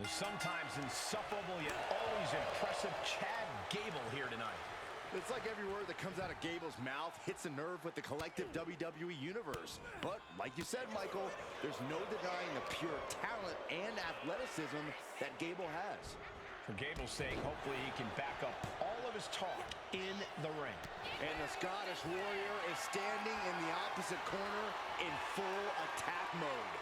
The sometimes insufferable yet always impressive Chad Gable here tonight. It's like every word that comes out of Gable's mouth hits a nerve with the collective WWE Universe. But, like you said, Michael, there's no denying the pure talent and athleticism that Gable has. For Gable's sake, hopefully he can back up all of his talk in the ring. And the Scottish Warrior is standing in the opposite corner in full attack mode.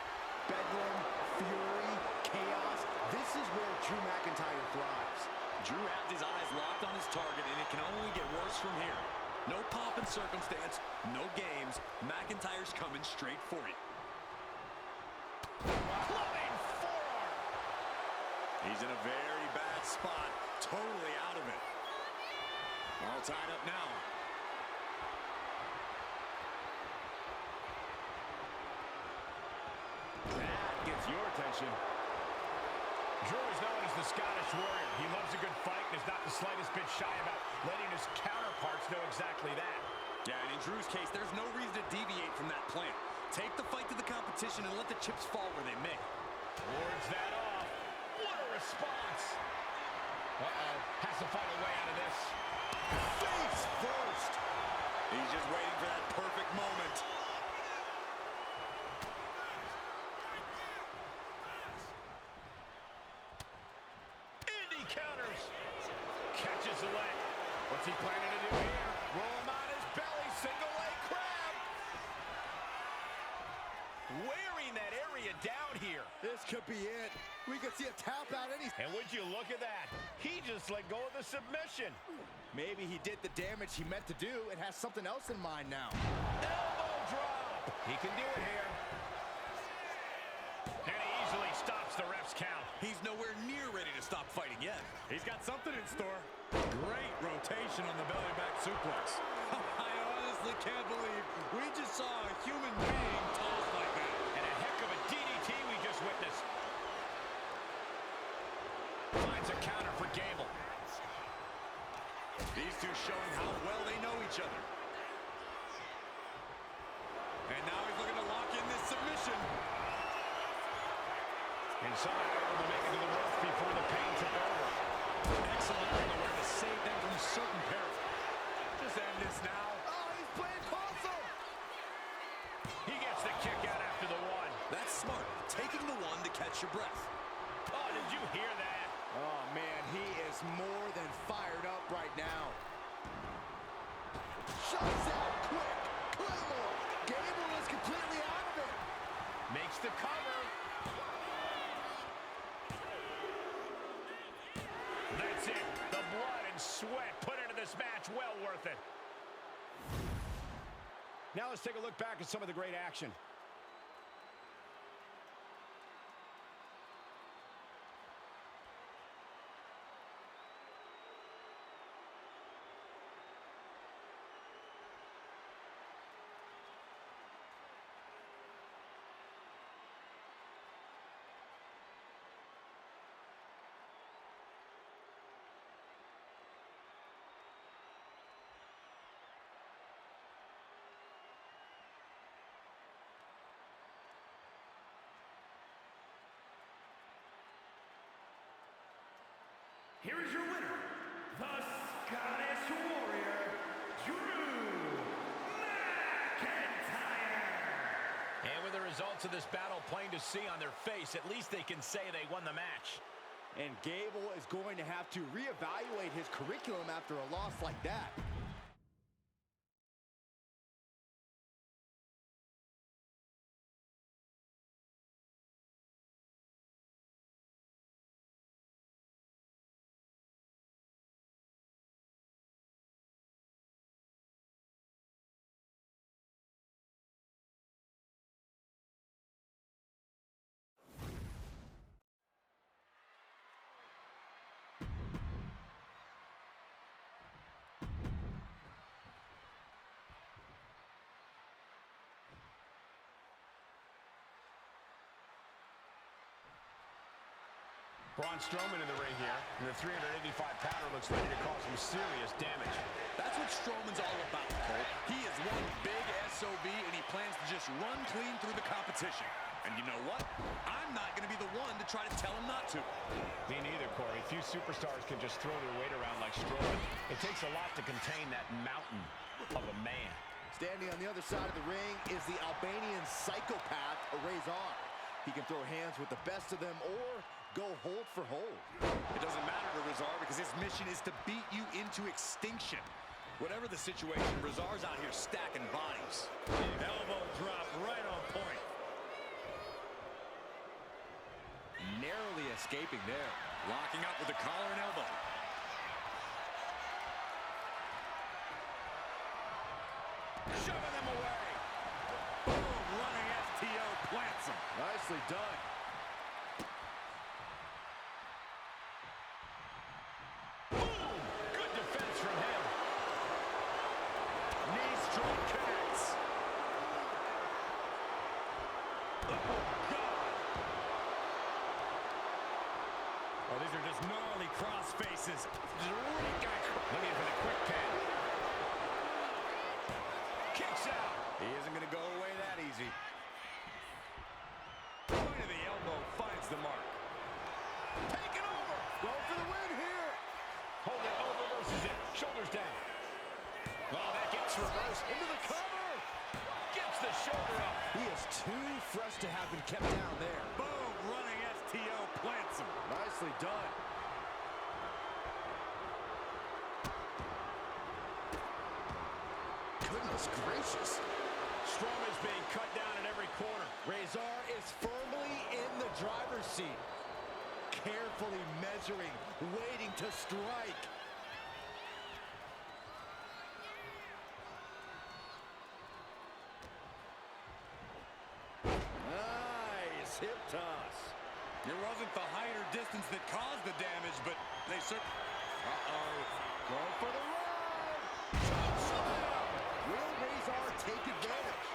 Bedlam, fury, chaos. This is where Drew McIntyre thrives. Drew has his eyes locked on his target, and it can only get worse from here. No pomp and circumstance, no games. McIntyre's coming straight for you. Clubbing forearm. He's in a very bad spot, totally out of it. All tied up now. That gets your attention. Drew is known as the Scottish Warrior. He loves a good fight and is not the slightest bit shy about letting his counterparts know exactly that. Yeah, and in Drew's case, there's no reason to deviate from that plan. Take the fight to the competition and let the chips fall where they may. Wards that off. What a response. Uh-oh. Has to find a way out of this. Face first. He's just waiting for that perfect moment. Counters. Catches the leg. What's he planning to do here? Roll him on his belly. Single leg crab. Wearing that area down here. This could be it. We could see a tap out any. And would you look at that? He just let go of the submission. Maybe he did the damage he meant to do and has something else in mind now. Elbow drop. He can do it here. And he easily stops the ref's count. He's nowhere near ready to stop fighting yet. He's got something in store. Great rotation on the belly back suplex. I honestly can't believe we just saw a human being tossed like that. And a heck of a DDT we just witnessed. Finds a counter for Gable. These two showing how well they know each other. And now he's looking to lock in this submission. And somehow able to make it to the ropes before the pain took over. Excellent underwear to save them from certain peril. Just end this now. Oh, he's playing possum. He gets the kick out after the one. That's smart. Taking the one to catch your breath. Oh, did you hear that? Oh, man, he is more than fired up right now. Shuts out quick. Claymore. Gable is completely out of it. Makes the cover. That's it. The blood and sweat put into this match. Well worth it. Now let's take a look back at some of the great action. Here is your winner, the Scottish Warrior, Drew McIntyre. And with the results of this battle plain to see on their face, at least they can say they won the match. And Gable is going to have to reevaluate his curriculum after a loss like that. Braun Strowman in the ring here, and the 385-pounder looks ready to cause some serious damage. That's what Strowman's all about, Cole. He is one big SOB, and he plans to just run clean through the competition. And you know what? I'm not going to be the one to try to tell him not to. Me neither, Corey. Few superstars can just throw their weight around like Strowman. It takes a lot to contain that mountain of a man. Standing on the other side of the ring is the Albanian psychopath, Razor. He can throw hands with the best of them or go hold for hold. It doesn't matter to Razor because his mission is to beat you into extinction. Whatever the situation, Razor's out here stacking bodies. Elbow drop right on point. Narrowly escaping there. Locking up with the collar and elbow. Shoving them away. Boom, running STO plants him. Nicely done. Boom! Good defense from him. Knee strike connects. Oh, God. Oh, these are just gnarly cross faces. Looking for the quick pin. Kicks out. He isn't going to go away that easy. Point of the elbow finds the mark. Taking over. Go for the win here. Hold it, over versus it. Shoulders down. Oh, that gets reversed. Into the cover. Gets the shoulder up. He is too fresh to have been kept down there. Boom, running STO plants him. Nicely done. Goodness gracious. Strowman's being cut down at every corner. Razor is firmly in the driver's seat. Carefully measuring, waiting to strike. Nice hip toss. It wasn't the height or distance that caused the damage, but they certainly... Going for the run. Chokeslam. Will Razor take advantage?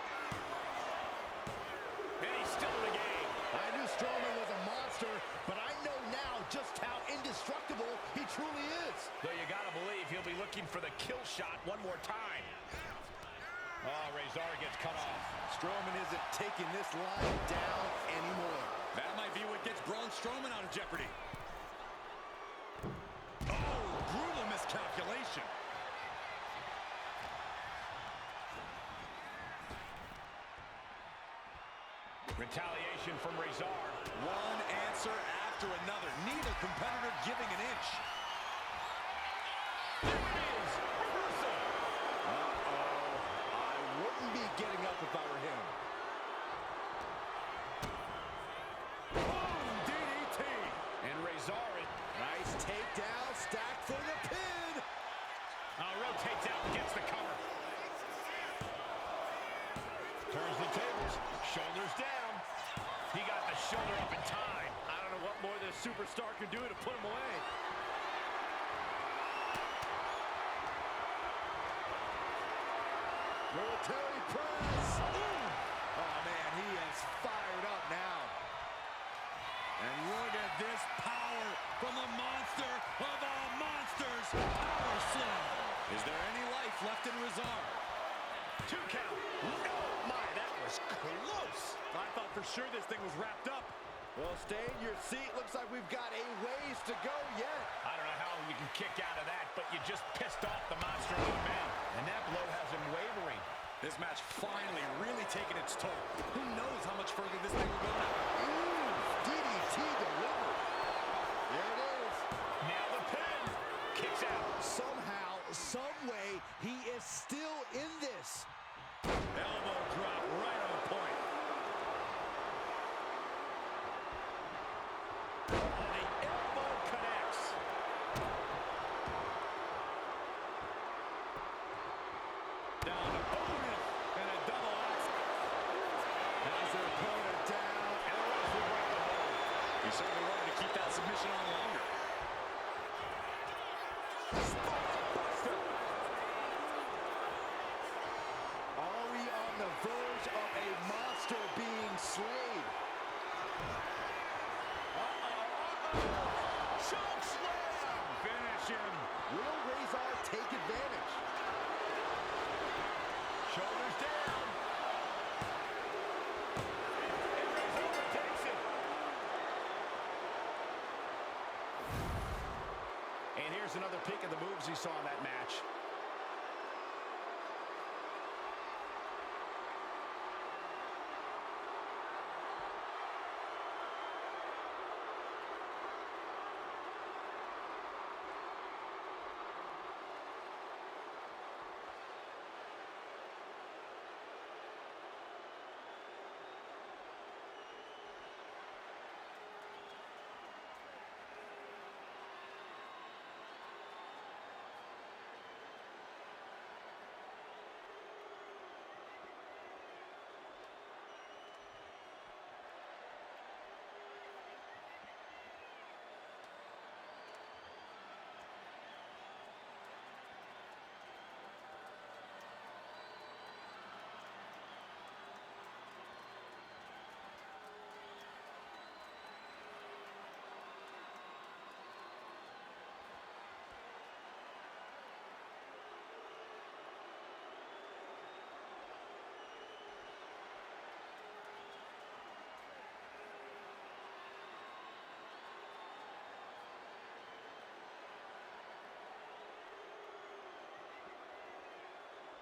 And he's still in the game. I knew Strowman was a monster, but I know now just how indestructible he truly is. Though you gotta believe he'll be looking for the kill shot one more time. Oh, Razor gets cut off. Strowman isn't taking this line down anymore. That might be what gets Braun Strowman out of jeopardy. Oh, brutal miscalculation. Retaliation from Razor. One answer after another. Neither competitor giving an inch. There it is. Reversal. I wouldn't be getting up if I were him. Boom, DDT. And Razor, Nice takedown, stacked for the pin. rotates out and gets the cover. Turns the tables. Shoulders down. He got the shoulder up in time. I don't know what more this superstar can do to put him away. Military press. Ooh. Oh, man, he is fired up now. And look at this power from the monster of all monsters, Power Slam. Is there any life left in Razor? 2 count. No, my, that was close. I thought for sure this thing was wrapped up. Well, stay in your seat. Looks like we've got a ways to go yet. I don't know how you can kick out of that, but you just pissed off the monster of a man. And that blow has him wavering. This match finally really taking its toll. Who knows how much further this thing will go now? Ooh, DDT delivered. There it is. Now the pin. Kicks out. Somehow, some way, he is still in this. Elbow drop right on point. The elbow connects. Down to bonus and a double axe. Has their opponent down. And the rest will break the hold. He certainly wanted to keep that submission on longer. Are we on the verge of a monster being slain? Choke slam. Finish him. Will Razor take advantage? Shoulders down. And Razor takes it. here's another peek at the moves he saw in that match.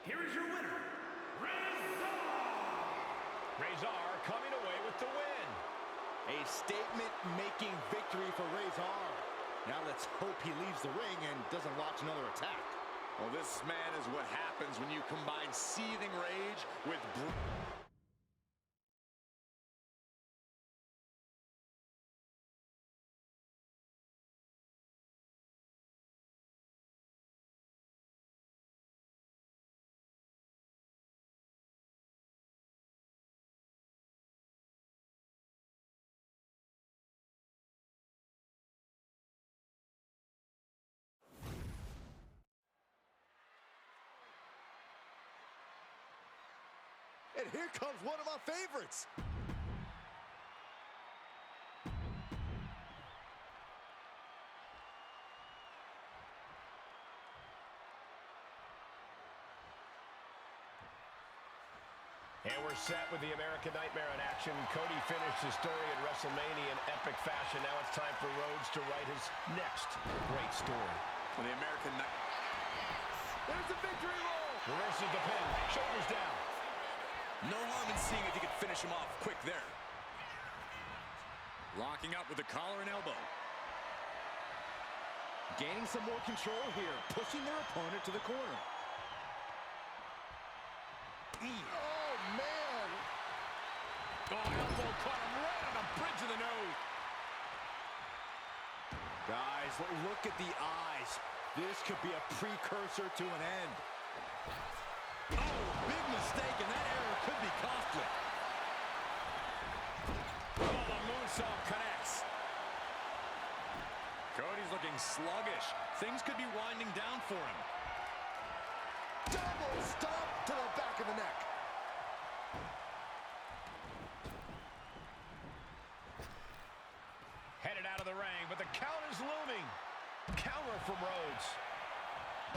Here is your winner, Razor coming away with the win. A statement-making victory for Razor. Now let's hope he leaves the ring and doesn't launch another attack. Well, this, man, is what happens when you combine seething rage with... And here comes one of my favorites. And we're set with the American Nightmare in action. Cody finished his story at WrestleMania in epic fashion. Now it's time for Rhodes to write his next great story. For the American Nightmare. There's the victory roll. Reverses the pin. Shoulders down. No harm in seeing if you can finish him off quick there. Locking up with the collar and elbow. Gaining some more control here, pushing their opponent to the corner. Oh, man. Oh, elbow caught him right on the bridge of the nose. Guys, look at the eyes. This could be a precursor to an end. Oh, big mistake, and that error could be costly. Oh, the moonsault connects. Cody's looking sluggish. Things could be winding down for him. Double stomp to the back of the neck. Headed out of the ring, but the count is looming. Counter from Rhodes.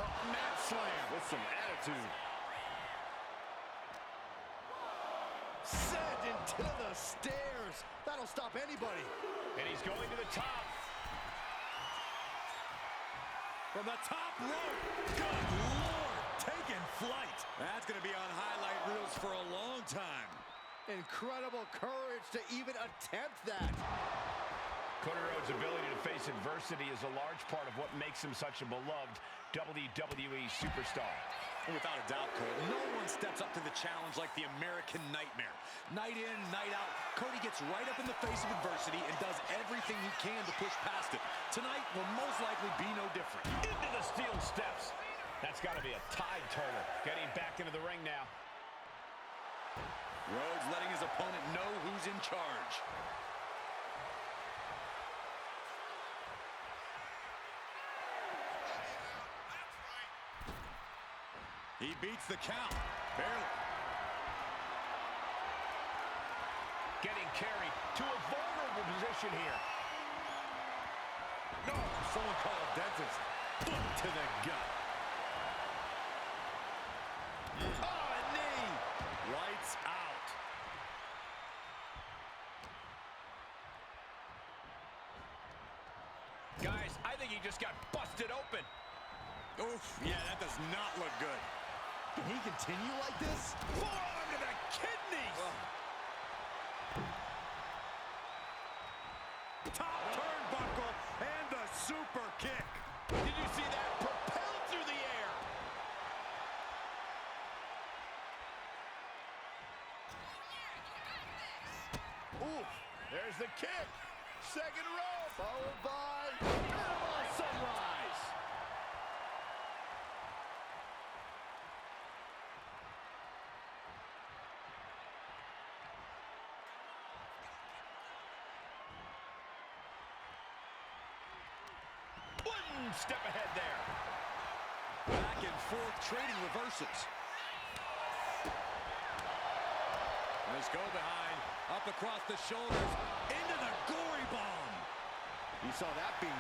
Oh, mat slam with some attitude. Sent into the stairs. That'll stop anybody. And he's going to the top. From the top rope. Good Lord, taking flight. That's going to be on highlight reels for a long time. Incredible courage to even attempt that. Cody Rhodes' ability to face adversity is a large part of what makes him such a beloved WWE superstar. Without a doubt, Cole, no one steps up to the challenge like the American Nightmare. Night in, night out, Cody gets right up in the face of adversity and does everything he can to push past it. Tonight will most likely be no different. Into the steel steps. That's got to be a tide turner. Getting back into the ring now. Rhodes letting his opponent know who's in charge. He beats the count. Barely. Getting carried to a vulnerable position here. No, someone call a dentist. Foot to the gut. Oh, a knee. Lights out. Guys, I I think he just got busted open. Oof, yeah, that does not look good. Can he continue like this? Forearm to the kidneys! Top turnbuckle and the super kick. Did you see that? Propelled through the air. Ooh, There's the kick. Second rope. followed by Panama Sunrise. One step ahead there. Back and forth trading reverses. Nice go behind, up across the shoulders, into the gory bomb. You saw that being...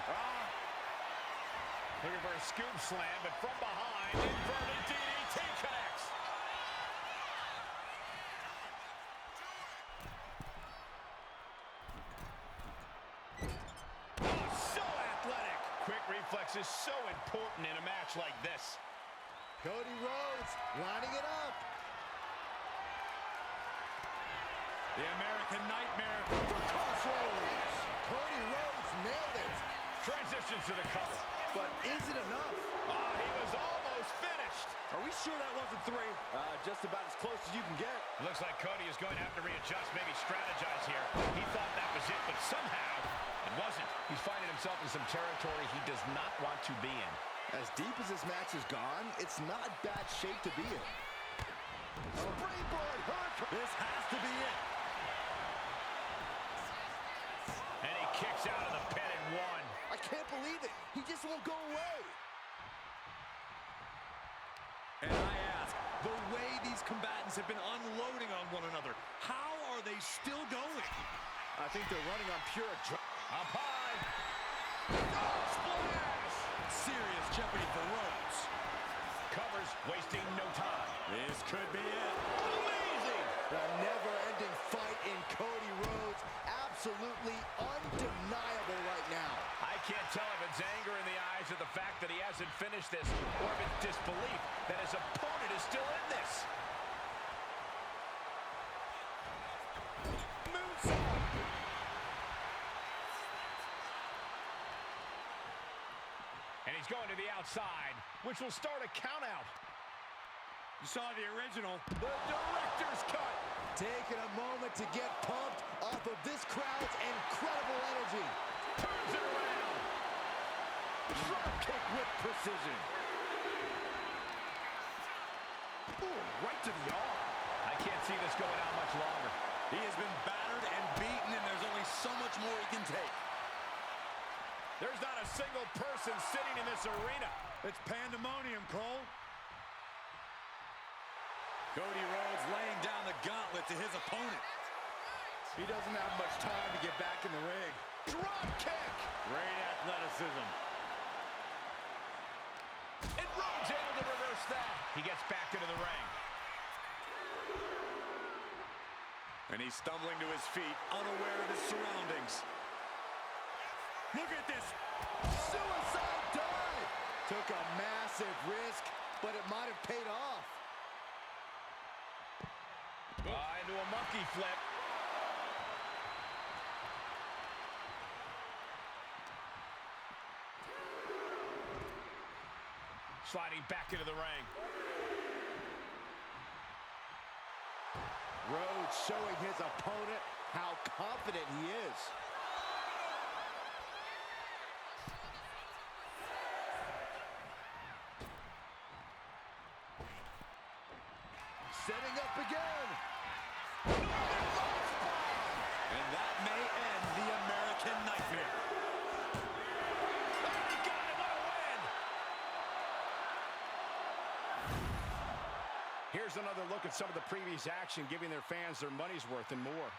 Looking for a scoop slam, but from behind, inverted DDT connects. Oh, so athletic. Quick reflexes so important in a match like this. Cody Rhodes lining it up. The American Nightmare For crossroads. Cody Rhodes nailed it. Transitions to the cover. But is it enough? Oh, he was almost finished. Are we sure that wasn't three? Just about as close as you can get. Looks like Cody is going to have to readjust, maybe strategize here. He thought that was it, but somehow it wasn't. He's finding himself in some territory he does not want to be in. As deep as this match has gone, it's not bad shape to be in. Springboard hurricane. This has to be it. And he kicks out of the pin and one. I can't believe it. He just won't go away. And I ask, the way these combatants have been unloading on one another, how are they still going? I think they're running on pure adrenaline. Up high. Oh, splash! Serious jeopardy for Rhodes. Covers, wasting no time. This could be it. Amazing! The never-ending fight in Cody Rhodes. Absolutely undeniable right now. I can't tell if it's anger in the eyes of the fact that he hasn't finished this, or if it's disbelief that his opponent is still in this. Moonsault! And he's going to the outside, which will start a countout. You saw the original. The director's cut. Taking a moment to get pumped off of this crowd's incredible energy. Turns it around. Drop kick with precision. Ooh, right to the arm. I can't see this going on much longer. He has been battered and beaten, and there's only so much more he can take. There's not a single person sitting in this arena. It's pandemonium, Cole. Cody Rhodes laying down the gauntlet to his opponent. He doesn't have much time to get back in the ring. Drop kick. Great athleticism. And Rhodes able to reverse that. He gets back into the ring. And he's stumbling to his feet, unaware of his surroundings. Look at this. Suicide dive. Took a massive risk, but it might have paid off. Into a monkey flip. Sliding back into the ring. Rhodes showing his opponent how confident he is. Setting up again. And that may end the American Nightmare. Oh, he got it, what a win! Here's another look at some of the previous action, giving their fans their money's worth and more.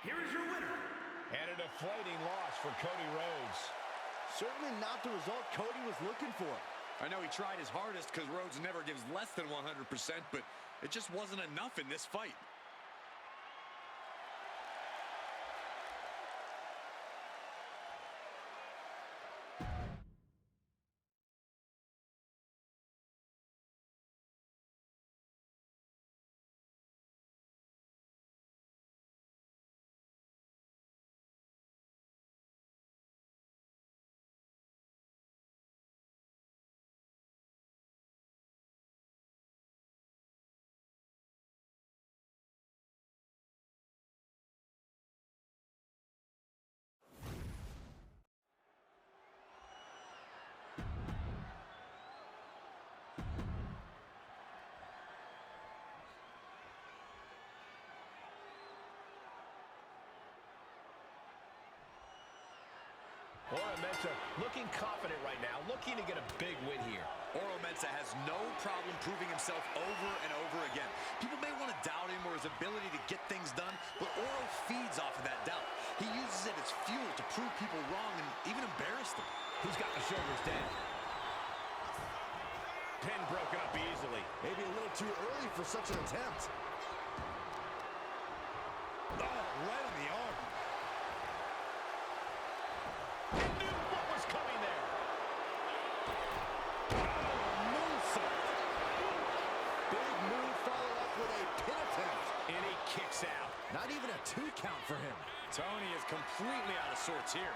Here is your winner. And a deflating loss for Cody Rhodes. Certainly not the result Cody was looking for. I know he tried his hardest because Rhodes never gives less than 100%, but it just wasn't enough in this fight. Mensa looking confident right now, looking to get a big win here. Mensa has no problem proving himself over and over again. People may want to doubt him or his ability to get things done, but Oro feeds off of that doubt. He uses it as fuel to prove people wrong and even embarrass them. He's got the shoulders down. Pin broken up easily. Maybe a little too early for such an attempt. Oh, right in the arm. Not even a 2 count for him. Tony is completely out of sorts here.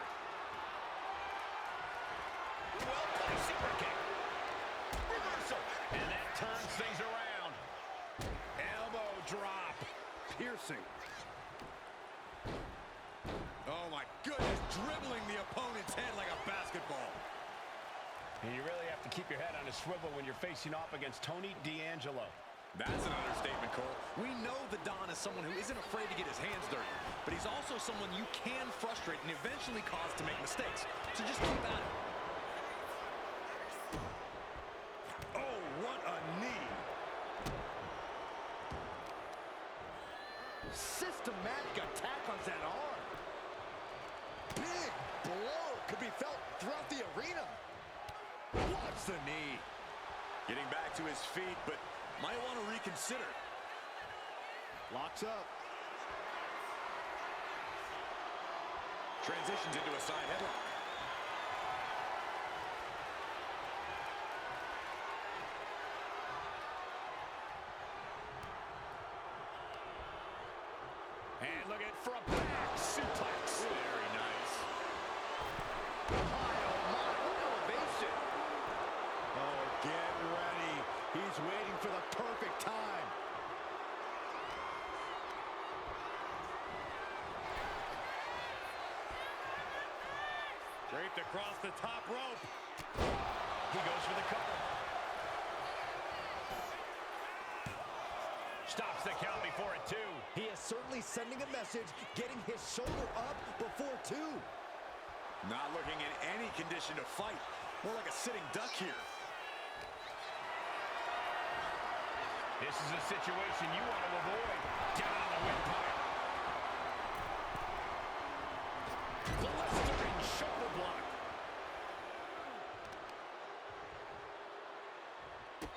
Well-placed super kick. Reversal. And that turns things around. Elbow drop. Piercing. Oh, my goodness. Dribbling the opponent's head like a basketball. And you really have to keep your head on a swivel when you're facing off against Tony D'Angelo. That's an understatement, Cole. We know the Don is someone who isn't afraid to get his hands dirty, but he's also someone you can frustrate and eventually cause to make mistakes. So just keep at it. Oh, what a knee. Systematic attack on that arm. Big blow could be felt throughout the arena. Watch the knee. Getting back to his feet, but might want to reconsider. Locks up. Transitions into a side headlock. And looking for a back suplex. Very nice. My, oh my, what elevation. Oh, get ready. He's waiting for the perfect time. Draped across the top rope. He goes for the cover. Stops the count before a 2. He is certainly sending a message, getting his shoulder up before 2. Not looking in any condition to fight. More like a sitting duck here. This is a situation you want to avoid. Down on the windpipe. Blistering shoulder block.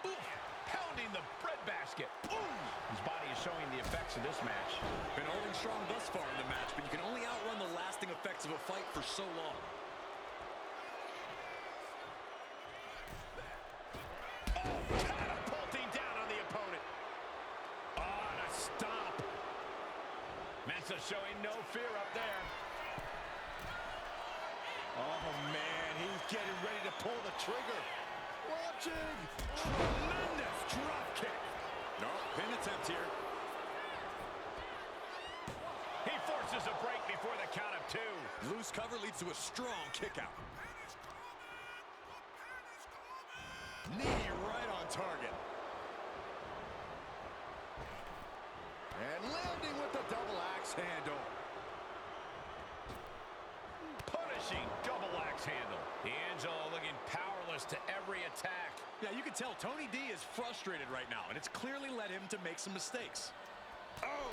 Ooh, pounding the breadbasket. His body is showing the effects of this match. Been holding strong thus far in the match, but you can only outrun the lasting effects of a fight for so long. Catapulting down on the opponent. Oh, and a stomp. Mensa showing no fear up there. Oh, man, he's getting ready to pull the trigger. Watching. Tremendous drop kick. No, pin attempt here. He forces a break before the count of 2. Loose cover leads to a strong kick out. Knee right on target. And landing with the double axe handle. Punishing double axe handle. D'Angelo looking powerless to every attack. Yeah, you can tell Tony D is frustrated right now, and it's clearly led him to make some mistakes. Oh!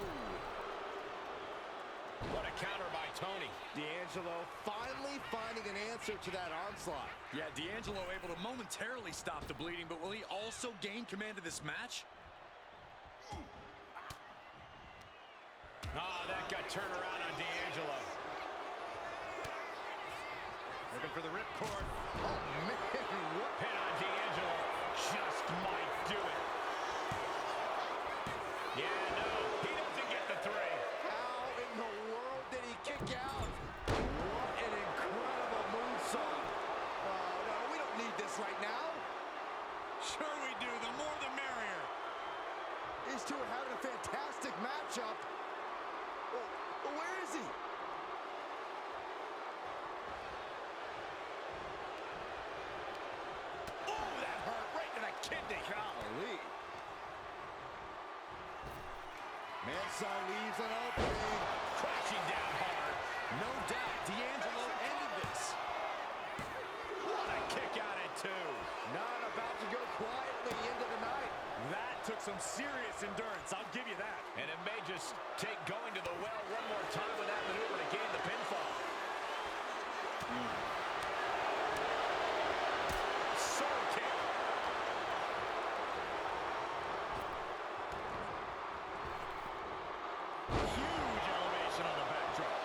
What a counter by Tony. D'Angelo finally finding an answer to that onslaught. Yeah, D'Angelo able to momentarily stop the bleeding, but will he also gain command of this match? Oh, that got turned around on D'Angelo. Looking for the ripcord. Oh, man, what? Pin on D'Angelo. Just might do it. Yeah, no, he doesn't get the three. How in the world did he kick out? What an incredible moonsault. Oh, no, we don't need this right now. Sure we do. The more the merrier. These two are having a fantastic matchup. Well, where is he? Oh, that hurt right to the kidney. Golly. Manson leaves an opening. Crashing down hard. No doubt, D'Angelo ended this. What a kick out at two. Not about to go quietly into the night. That took some serious endurance. I'll give you that. And it may just take going to the well one more time with that maneuver to gain the pinfall. Sword kick. Huge elevation on the backdrop.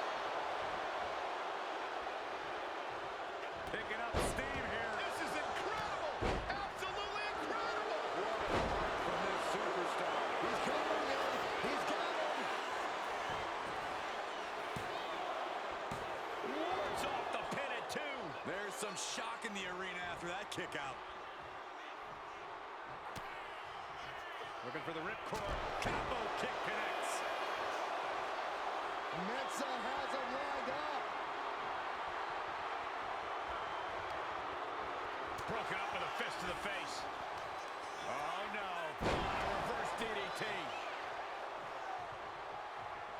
Picking up steam here. This is incredible. Absolutely incredible. From this superstar. He's coming in. He's got him. Wards off the pin at two. There's some shock in the arena after that kick out. Looking for the ripcord. Combo kick connects. Mensa has him lined up. Broken up with a fist to the face. Oh, no. Reverse DDT.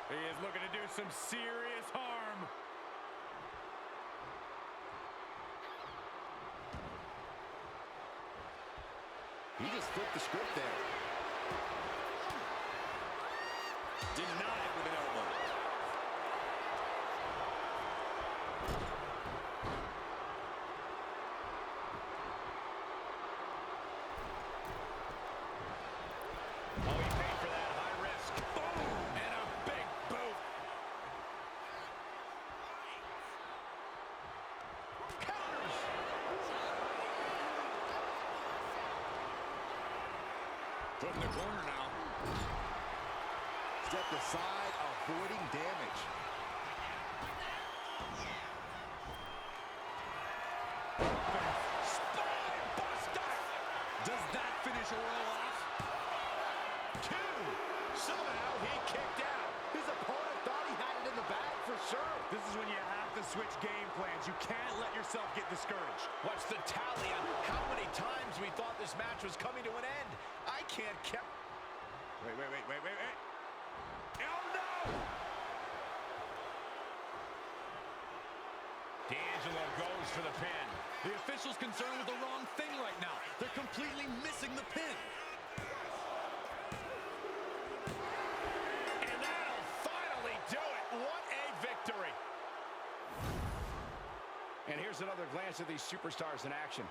He is looking to do some serious harm. He just flipped the script there. Denied with an elbow. Oh, he paid for that high risk. Boom! And a big boot. Counters. Put in the corner now. Stepped aside, avoiding damage. Spine buster. Does that finish Oral off? Two. Somehow he kicked out. His opponent thought he had it in the bag for sure. This is when you have to switch game plans. You can't let yourself get discouraged. What's the tally on how many times we thought this match was coming to an end? I can't keep... Wait. Oh, no! D'Angelo goes for the pin. The official's concerned with the wrong thing right now. They're completely missing the pin. And that'll finally do it. What a victory. And here's another glance at these superstars in action.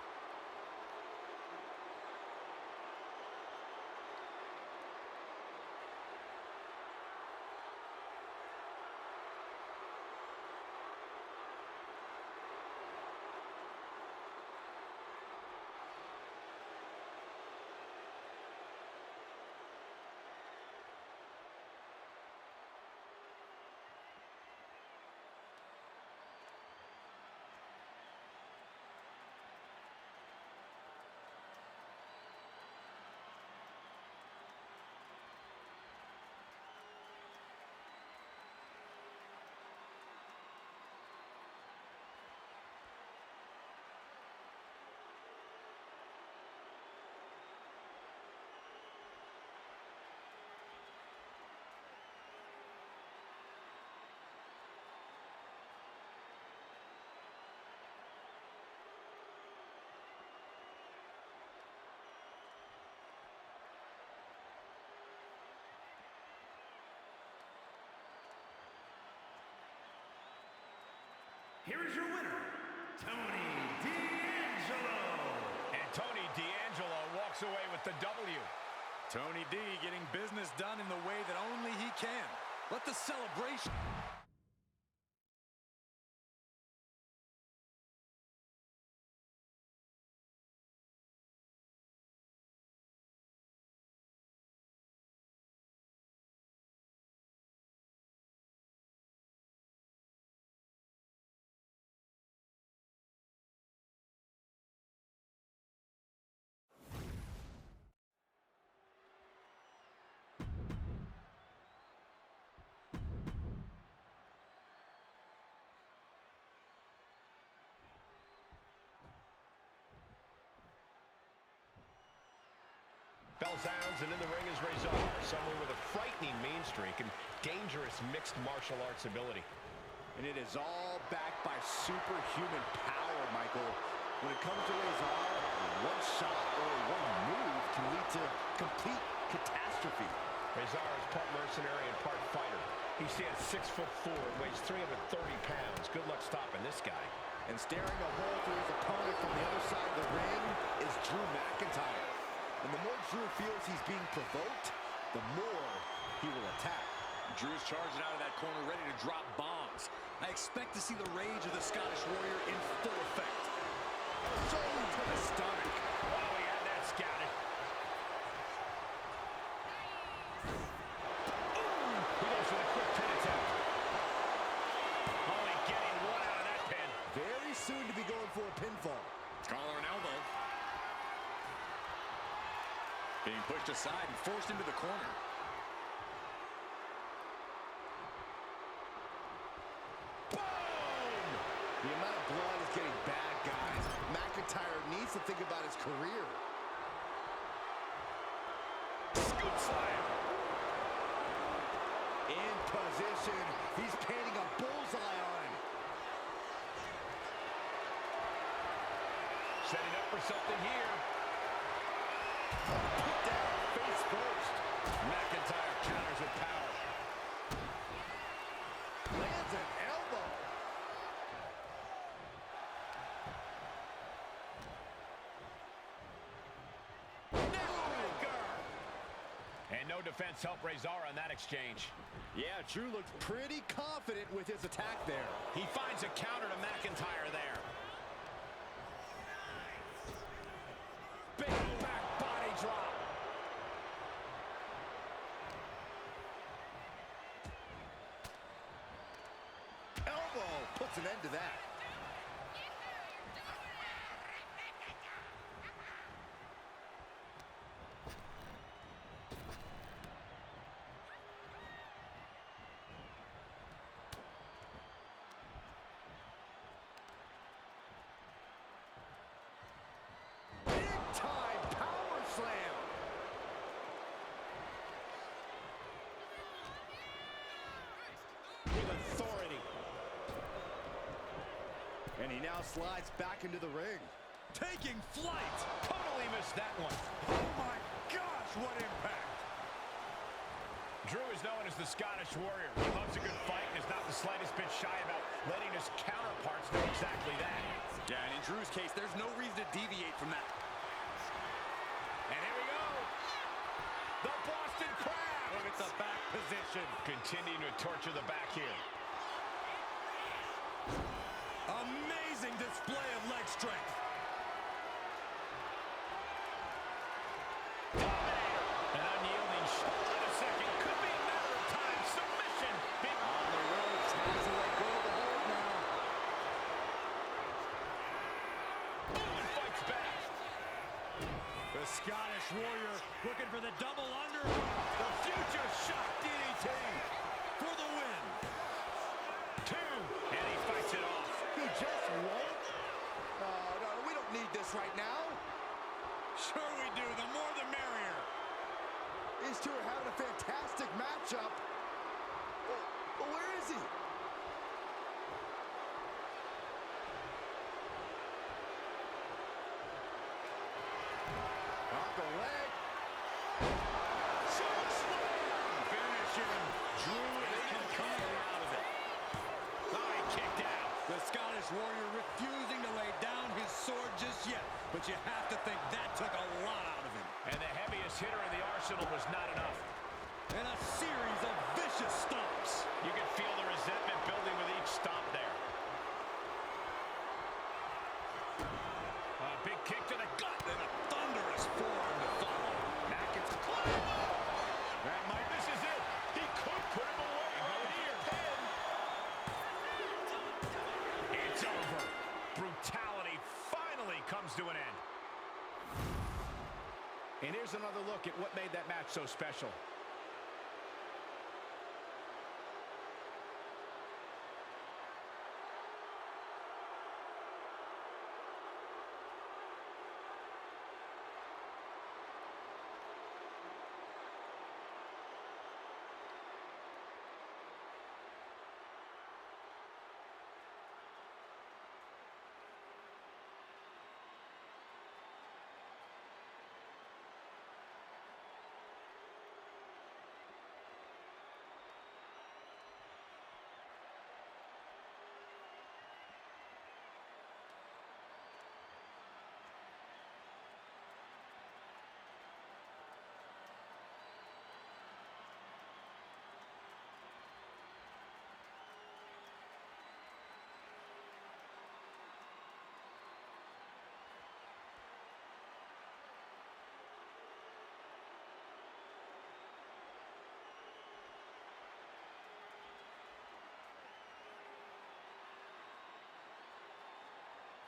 here is your winner, Tony D'Angelo. And Tony D'Angelo walks away with the W. Tony D getting business done in the way that only he can. Let the celebration... Bell sounds, and in the ring is Razor, someone with a frightening mean streak and dangerous mixed martial arts ability. And it is all backed by superhuman power, Michael. When it comes to Razor, one shot or one move can lead to complete catastrophe. Razor is part mercenary and part fighter. He stands 6'4" and weighs 330 pounds. Good luck stopping this guy. And staring a hole through his opponent from the other side of the ring is Drew McIntyre. And the more Drew feels he's being provoked, the more he will attack. Drew's charging out of that corner, ready to drop bombs. I expect to see the rage of the Scottish Warrior in full effect. Shoulder to the stomach. Oh, he had that scouted. He goes for the quick pin attempt. Only getting one out of that pin. Very soon to be going for a pinfall. Collar and elbow. Being pushed aside and forced into the corner. Boom! The amount of blood is getting bad, guys. McIntyre needs to think about his career. Scoop slam. In position. He's painting a bullseye on him. Setting up for something here. Put down face first. McIntyre counters with power. Lands an elbow. Neckbreaker. And no defense helped Razor on that exchange. Yeah, Drew looked pretty confident with his attack there. He finds a counter to McIntyre there. Big back body drop. Elbow puts an end to that. Big-time power slam. With authority. And he now slides back into the ring. Taking flight. Totally missed that one. Oh my gosh, what impact. Drew is known as the Scottish Warrior. He loves a good fight and is not the slightest bit shy about letting his counterparts do exactly that. Yeah, and in Drew's case, there's no reason to deviate from that. And here we go. The Boston Crab. Look at the back position. Continuing to torture the back here. Amazing display of leg strength. An unyielding shot. Hold on a second. Could be a matter of time. Submission. Big On the ropes. Has to let go of the hold now. boom and fights back. The Scottish Warrior looking for the double under. The future shock DDT. For the win. 2. And he fights it off. He just won't. No, we don't need this right now. Sure we do. The more the merrier. These two are having a fantastic matchup. Well, where is he? Off the leg. Finish him. Drew is coming out of it. Oh, he kicked out. The Scottish but you have to think that took a lot out of him. And the heaviest hitter in the arsenal was not enough. And a series of vicious stomps. You can feel the resentment building with each stomp there. A big kick to the gut. And a thunderous forearm to follow. McIntyre. That might. This is it. He could put him away right here. It's over. Brutality finally comes to an end. And here's another look at what made that match so special.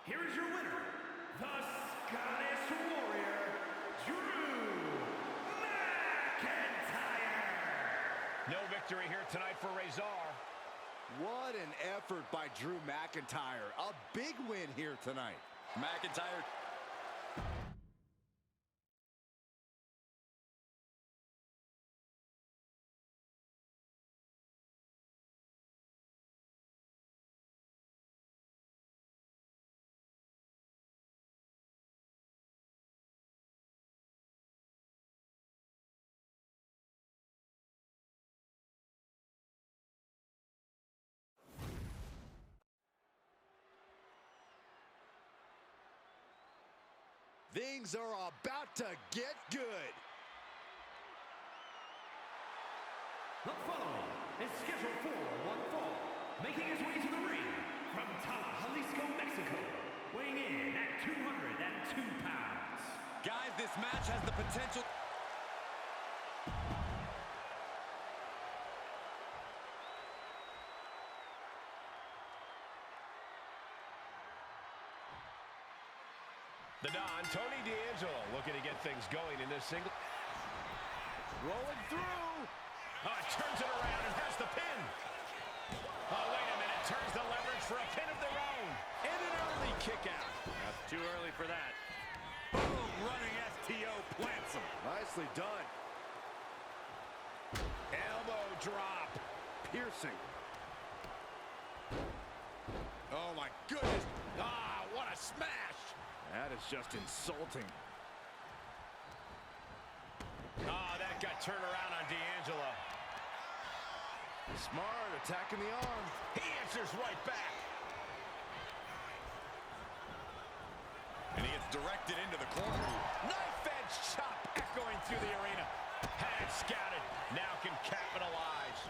Here is your winner, the Scottish Warrior, Drew McIntyre. No victory here tonight for Razor. What an effort by Drew McIntyre. A big win here tonight. McIntyre. Things are about to get good. The following is scheduled for one fall, making his way to the ring from Tala, Jalisco, Mexico, weighing in at 202 pounds. Guys, this match has the potential. The Don, Tony D'Angelo, looking to get things going in this single. Rolling through. Oh, turns it around and has the pin. Oh, wait a minute. Turns the leverage for a pin of their own. And an early kick out. Not too early for that. Boom, running STO plants him. Nicely done. Elbow drop. Piercing. Oh, my goodness. Ah, what a smash. That is just insulting. Oh, that got turned around on D'Angelo. Smart, attacking the arm. He answers right back. And he gets directed into the corner. Knife edge chop echoing through the arena. Had it scouted. Now can capitalize.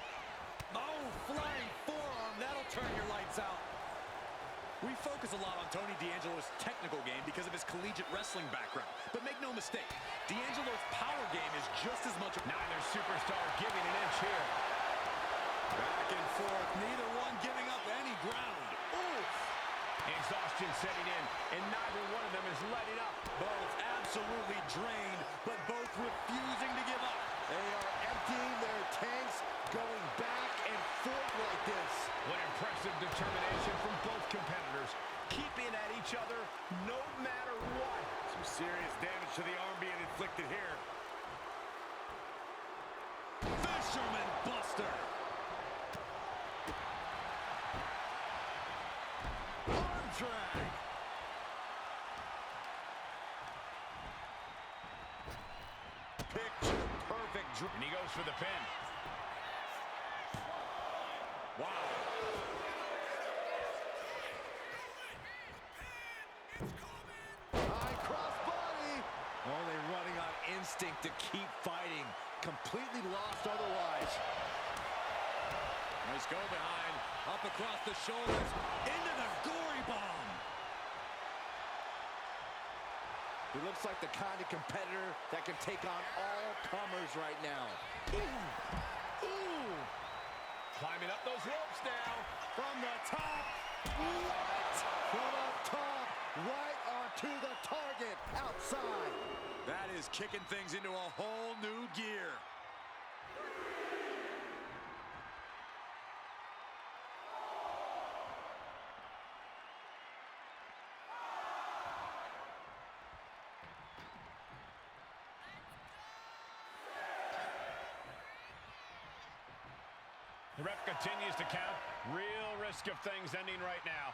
Oh, flying forearm. That'll turn your lights out. We focus a lot on Tony D'Angelo's technical game because of his collegiate wrestling background. But make no mistake, D'Angelo's power game is just as much. Neither superstar giving an inch here. Back and forth, neither one giving up any ground. Oof! Exhaustion setting in, and neither one of them is letting up. Both absolutely drained, but both refusing to give up. They are emptying their tanks, going back and forth like this. What impressive determination from both competitors, keeping at each other no matter what. Some serious damage to the arm being inflicted here. Fisherman Buster. Arm drag. Picture perfect. And he goes for the pin. Wow. High cross. instinct to keep fighting. Completely lost otherwise. Nice go behind, up across the shoulders, into the gory bomb. He looks like the kind of competitor that can take on all comers right now. Ooh! Ooh! Climbing up those ropes now. From the top. What? From up top, right onto the target, outside. That is kicking things into a whole new gear. The ref continues to count. Real risk of things ending right now.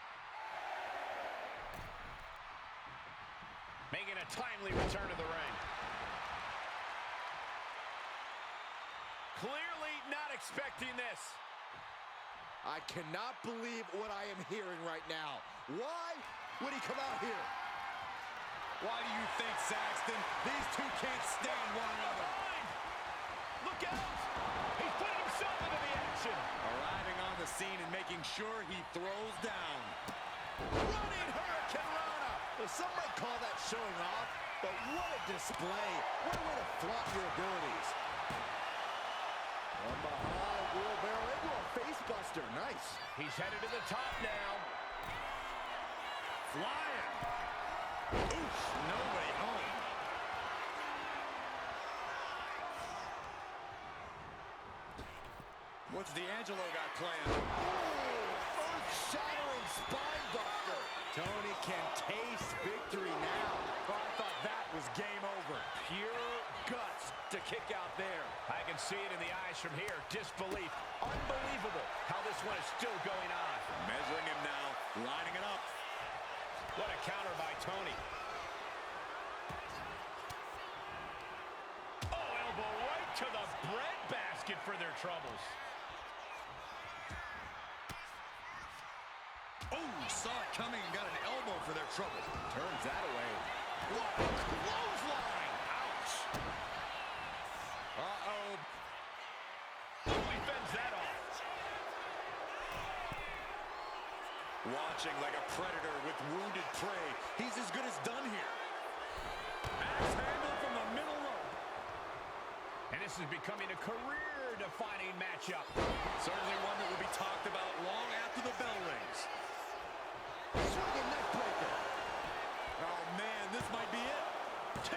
Making a timely return to the ring. Clearly not expecting this. I cannot believe what I am hearing right now. Why would he come out here? Why do you think, Saxton? These two can't stand one another. Look out! He's putting himself into the action. Arriving on the scene and making sure he throws down. Running Hurricane Rana. Well, some might call that showing off, but what a display. What a way to flaunt your abilities. From behind, wheelbarrow into a face buster. Nice. He's headed to the top now. Flying. Oof, nobody home. What's D'Angelo got planned? Oh, earth-shattering spine buster. Tony can taste victory now. Oh, I thought that was game over. Pure guts to kick out there. I can see it in the eyes from here. Disbelief. Unbelievable how this one is still going on. Measuring him now, lining it up. What a counter by Tony. Oh, elbow right to the breadbasket for their troubles. Oh, saw it coming and got an elbow for their trouble. Turns that away. What a clothesline! Ouch! Uh-oh. Oh, he fends that off. Watching like a predator with wounded prey. He's as good as done here. Axe handle from the middle rope. And this is becoming a career-defining matchup. Certainly one that will be talked about long after the bell rings. Swinging neck breaker. Oh, man, this might be it. 2,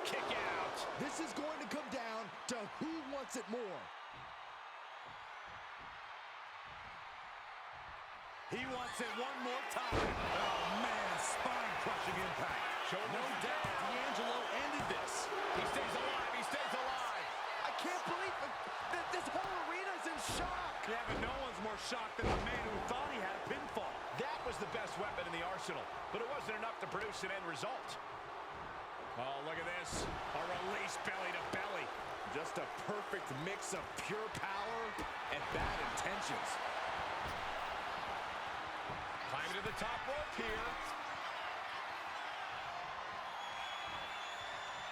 kick out. This is going to come down to who wants it more. He wants it one more time. Oh, man, spine-crushing impact. No doubt D'Angelo ended this. He stays alive. He stays alive. I can't believe it. This whole arena's in shock. Yeah, but no one's more shocked than the man who thought he had a pinfall. That was the best weapon in the arsenal, but it wasn't enough to produce an end result. Oh, look at this. A release belly to belly. Just a perfect mix of pure power and bad intentions. Climbing to the top rope here.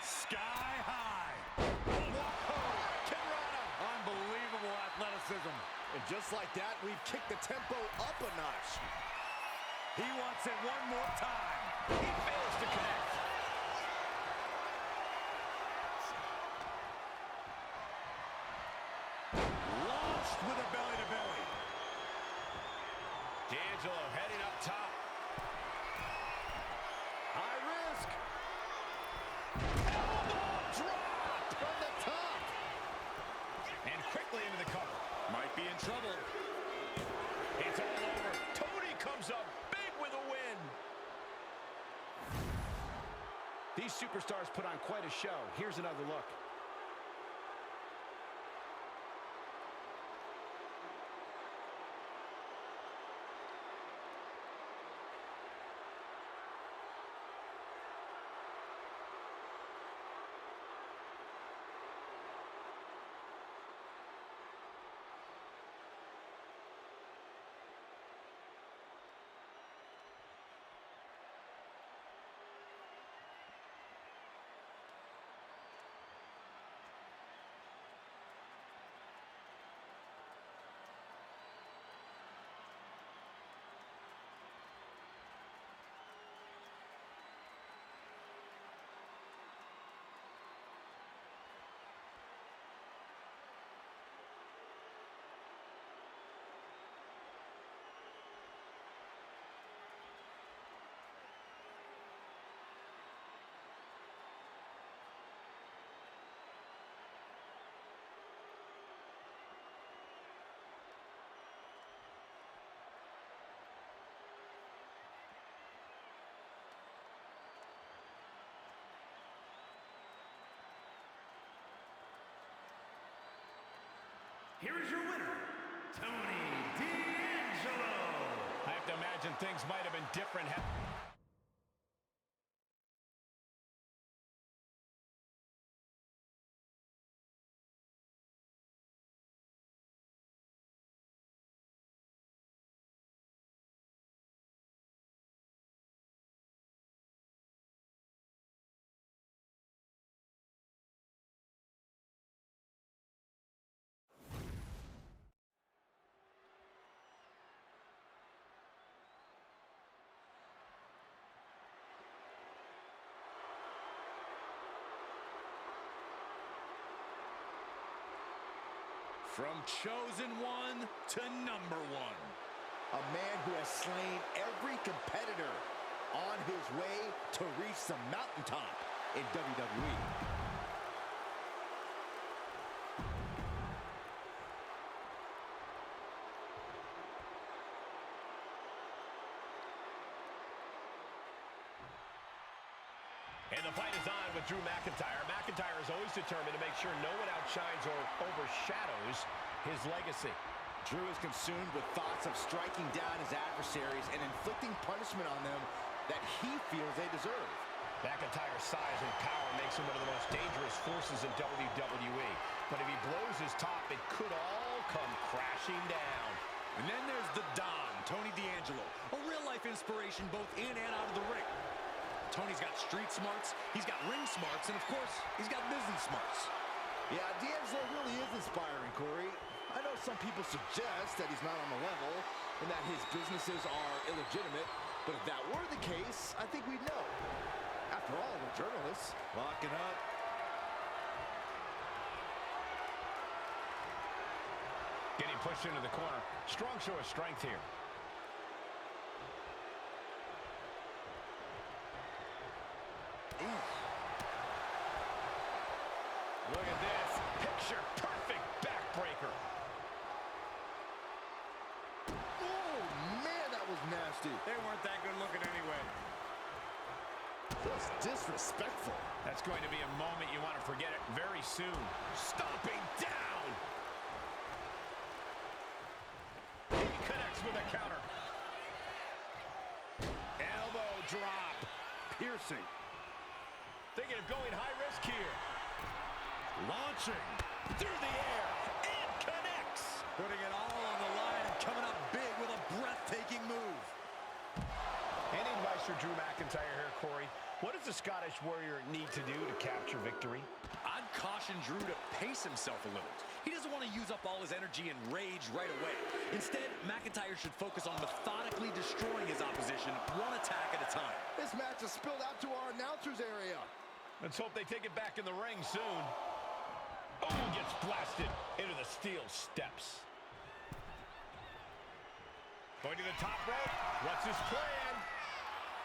Sky high. Whoa! Kinrana. Unbelievable athleticism. And just like that, we've kicked the tempo up a notch. He wants it one more time. He fails to connect. Launched with a belly-to-belly. D'Angelo heading up top. High risk. Elbow drop. From the top. And quickly into the cover. Might be in trouble. It's all over. Tony comes up big with a win. These superstars put on quite a show. Here's another look. here is your winner, Tony D'Angelo. I have to imagine things might have been different. From chosen one to number one. A man who has slain every competitor on his way to reach the mountaintop in WWE. And the fight is on with Drew McIntyre. McIntyre is always determined to make sure no one outshines or overshadows his legacy. Drew is consumed with thoughts of striking down his adversaries and inflicting punishment on them that he feels they deserve. McIntyre's size and power makes him one of the most dangerous forces in WWE. But if he blows his top, it could all come crashing down. And then there's the Don, Tony D'Angelo, a real-life inspiration both in and out of the ring. Tony's got street smarts, he's got ring smarts, and of course, he's got business smarts. Yeah, D'Angelo really is inspiring, Corey. I know some people suggest that he's not on the level and that his businesses are illegitimate, but if that were the case, I think we'd know. After all, we're journalists. Locking up. Getting pushed into the corner. Strong show of strength here. Look at this. Picture perfect backbreaker. Oh, man, that was nasty. They weren't that good looking anyway. Just disrespectful. That's going to be a moment you want to forget it very soon. Stomping down. He connects with a counter. Elbow drop. Piercing. Thinking of going high risk here. Launching. Through the air. And connects. Putting it all on the line and coming up big with a breathtaking move. Any advice for Drew McIntyre here, Corey? What does the Scottish Warrior need to do to capture victory? I'd caution Drew to pace himself a little. He doesn't want to use up all his energy and rage right away. Instead, McIntyre should focus on methodically destroying his opposition one attack at a time. This match has spilled out to our announcers area. Let's hope they take it back in the ring soon. Oh, gets blasted into the steel steps. Going to the top rope. What's his plan?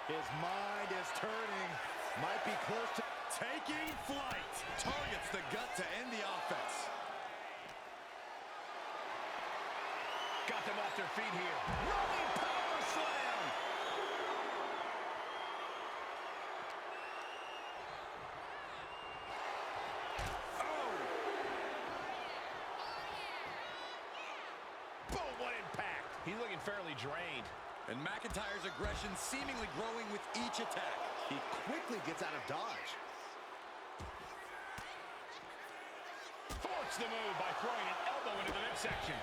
His mind is turning. Might be close to Taking flight. Targets the gut to end the offense. Got them off their feet here. Rolling power slam. Oh. Boom, what impact. He's looking fairly drained. And McIntyre's aggression seemingly growing with each attack. He quickly gets out of dodge. Force the move by throwing an elbow into the midsection.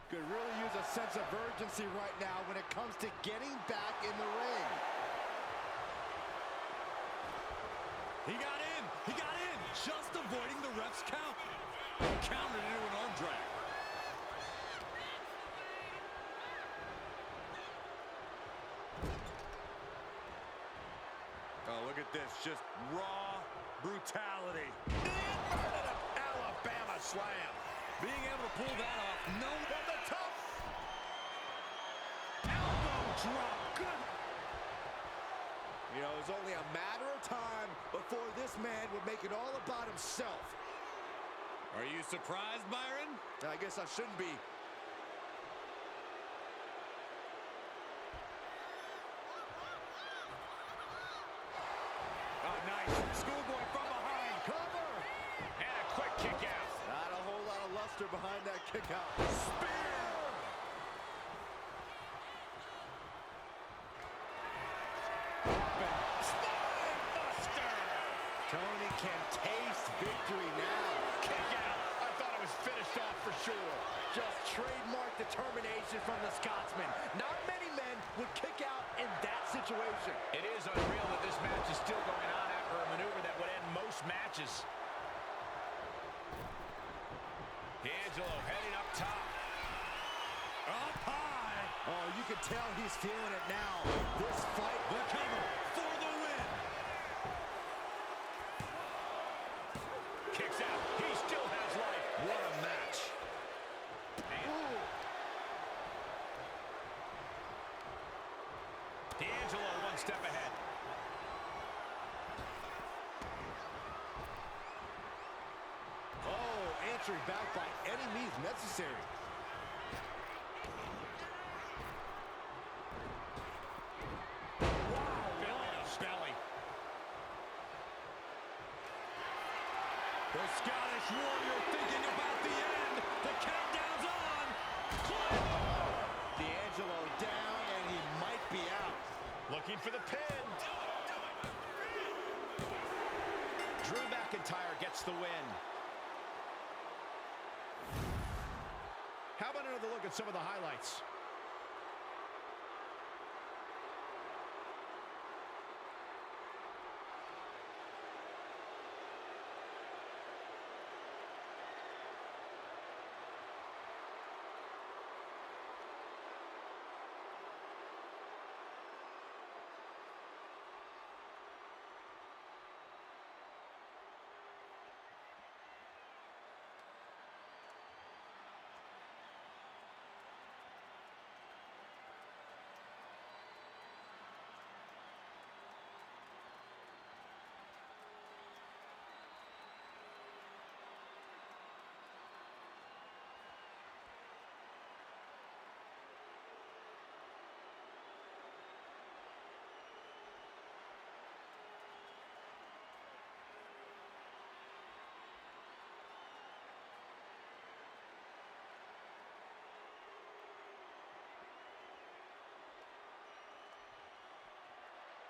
Could really use a sense of urgency right now when it comes to getting back in the ring. He got in. He got in. Just avoiding the ref's count. Countered into an arm drag. Oh, look at this. Just raw brutality. Inverted Alabama slam. Being able to pull that off. No. From the top. Elbow drop. Good. You know, it was only a matter of time before this man would make it all about himself. Are you surprised, Byron? I guess I shouldn't be. that kick out. Spear! Spine buster! Tony can taste victory now. Kick out. I thought it was finished off for sure. Just trademark determination from the Scotsman. Not many men would kick out in that situation. It is unreal that this match is still going on after a maneuver that would end most matches. D'Angelo heading up top. Up high. Oh, you can tell he's feeling it now. This fight, The cover for the win. Kicks out. He still has life. what a match. D'Angelo one step ahead. Oh, answering back by any means necessary. Belly. The Scottish Warrior thinking about the end. The countdown's on. D'Angelo down, and he might be out. Looking for the pin. Drew McIntyre gets the win. How about another look at some of the highlights?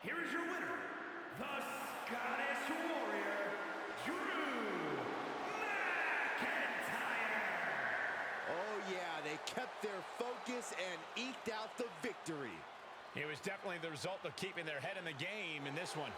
Here is your winner, the Scottish Warrior, Drew McIntyre. Oh, yeah, they kept their focus and eked out the victory. It was definitely the result of keeping their head in the game in this one.